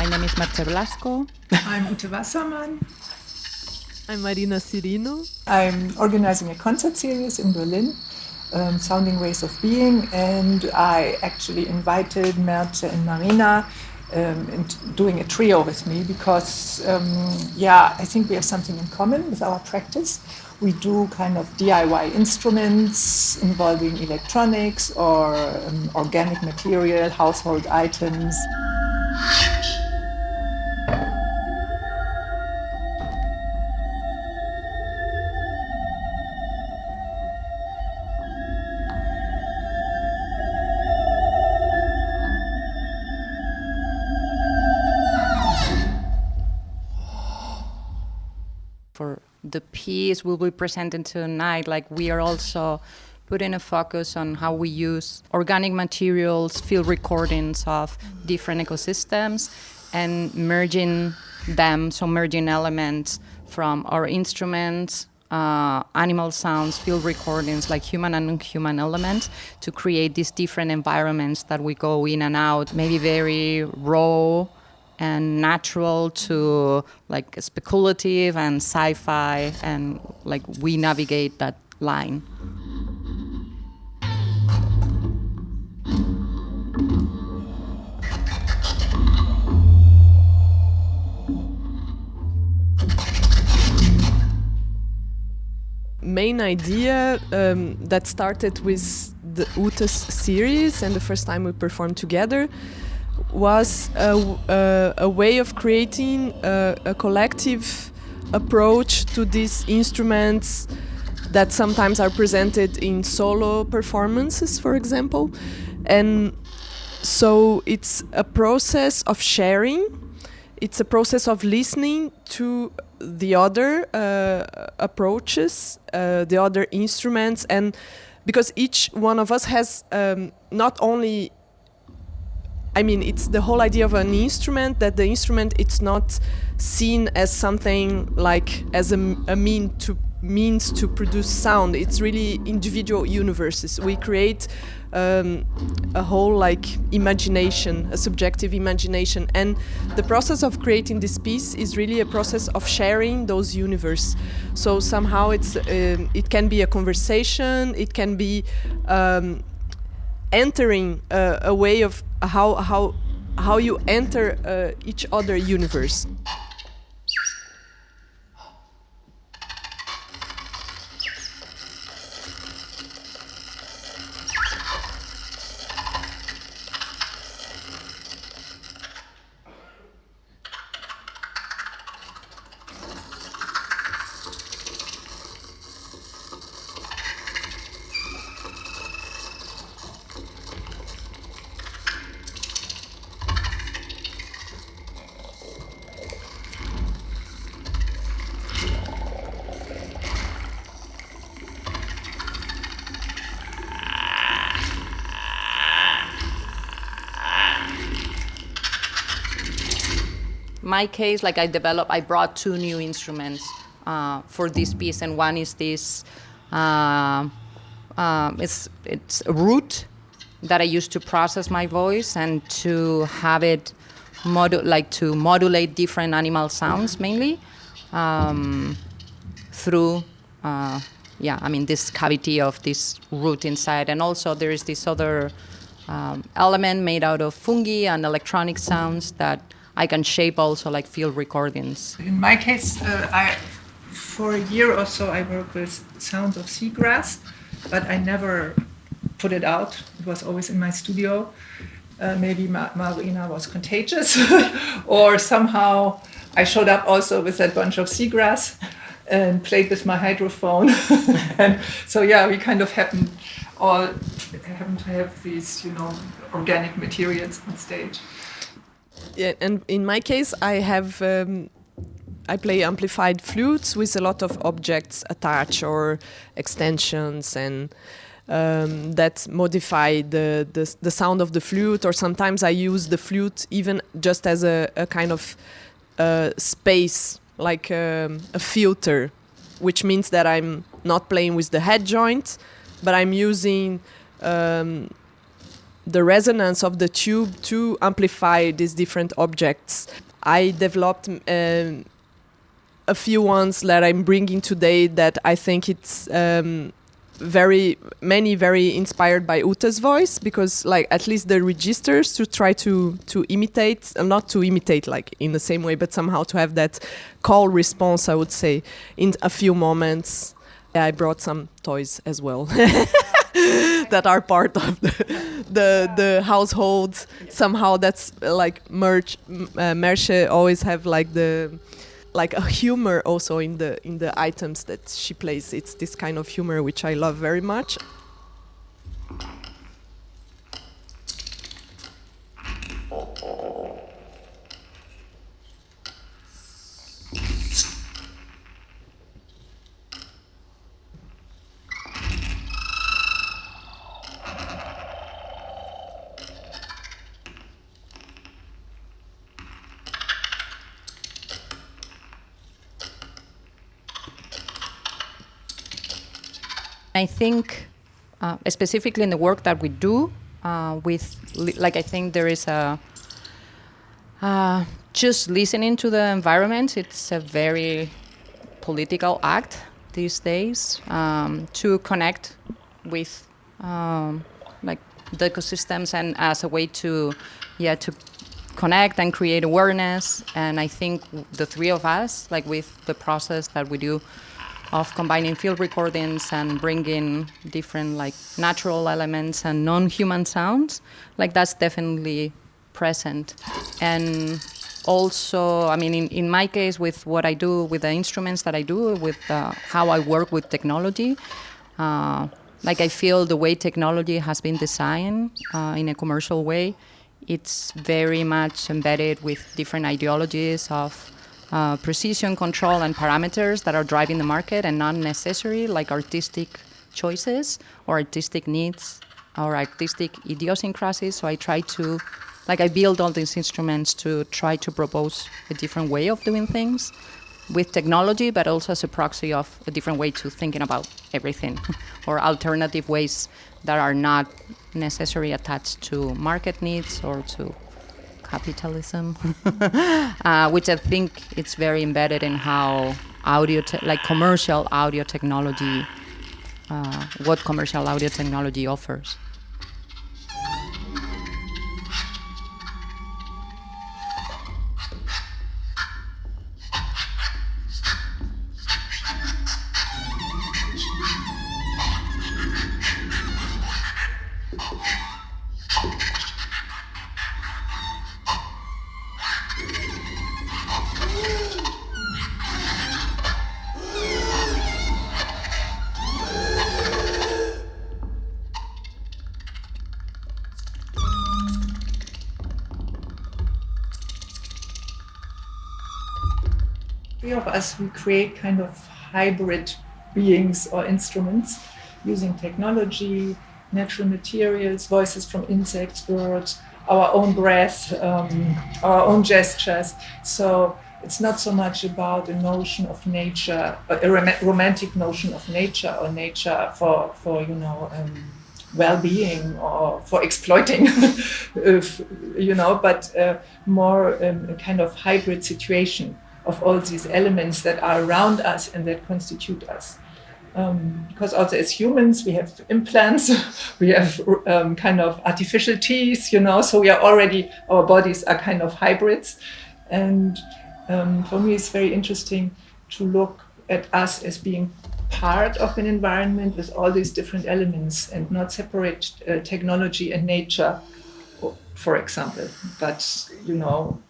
My name is Blasco. I'm Ute Wassermann. I'm Marina Cyrino. I'm organizing a concert series in Berlin, Sounding Ways of Being, and I actually invited Merce and Marina doing a trio with me because, I think we have something in common with our practice. We do kind of DIY instruments involving electronics or organic material, household items. For the piece we'll be presenting tonight, like we are also putting a focus on how we use organic materials, field recordings of different ecosystems, and merging them, so merging elements from our instruments, animal sounds, field recordings, like human and non-human elements, to create these different environments that we go in and out, maybe very raw and natural to like speculative and sci-fi, and like we navigate that line. Main idea that started with the Ute's series, and the first time we performed together, was a way of creating a collective approach to these instruments that sometimes are presented in solo performances, for example. And so it's a process of sharing, it's a process of listening to the other approaches, the other instruments, and because each one of us has not only, I mean, it's the whole idea of an instrument, that the instrument, it's not seen as something like as a means to produce sound. It's really individual universes. We create a whole like imagination, a subjective imagination, and the process of creating this piece is really a process of sharing those universes. So somehow it can be a conversation, it can be entering a way of how you enter each other universe. My case, like I brought two new instruments for this piece, and one is this, it's a root that I use to process my voice and to have it to modulate different animal sounds mainly through, this cavity of this root inside. And also there is this other element made out of fungi and electronic sounds that I can shape also like field recordings. In my case, for a year or so, I worked with sounds of seagrass, but I never put it out. It was always in my studio. Maybe Marina was contagious, or somehow I showed up also with that bunch of seagrass and played with my hydrophone. And so, we kind of happen to have these, organic materials on stage. Yeah, and in my case, I play amplified flutes with a lot of objects attached or extensions, and that modify the sound of the flute. Or sometimes I use the flute even just as a kind of space, like a filter, which means that I'm not playing with the head joint, but I'm using the resonance of the tube to amplify these different objects. I developed a few ones that I'm bringing today that I think it's very inspired by Ute's voice, because like at least the registers to try to imitate, not to imitate like in the same way, but somehow to have that call response, I would say, in a few moments. I brought some toys as well that are part of the household. Somehow that's like Merche always have like a humor also in the items that she plays. It's this kind of humor which I love very much. I think, specifically in the work that we do, I think there is just listening to the environment. It's a very political act these days to connect with like the ecosystems, and as a way to connect and create awareness. And I think the three of us, like with the process that we do of combining field recordings and bringing different like natural elements and non-human sounds, like that's definitely present. And also, I mean, in my case, with what I do, with the instruments that I do, with how I work with technology, like I feel the way technology has been designed in a commercial way, it's very much embedded with different ideologies of precision control and parameters that are driving the market, and not necessarily like artistic choices or artistic needs or artistic idiosyncrasies. So I try to, I build all these instruments to try to propose a different way of doing things with technology, but also as a proxy of a different way to thinking about everything or alternative ways that are not necessarily attached to market needs or to capitalism, which I think it's very embedded in how commercial audio technology, what commercial audio technology offers. Three of us, we create kind of hybrid beings or instruments using technology, natural materials, voices from insects, birds, our own breath, our own gestures. So it's not so much about a notion of nature, a romantic notion of nature, or nature for well-being or for exploiting, but more a kind of hybrid situation of all these elements that are around us and that constitute us. Because also as humans, we have implants, we have kind of artificial teeth, so we are already, our bodies are kind of hybrids. And for me, it's very interesting to look at us as being part of an environment with all these different elements and not separate technology and nature, for example, but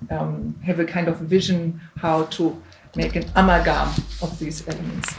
have a kind of vision how to make an amalgam of these elements.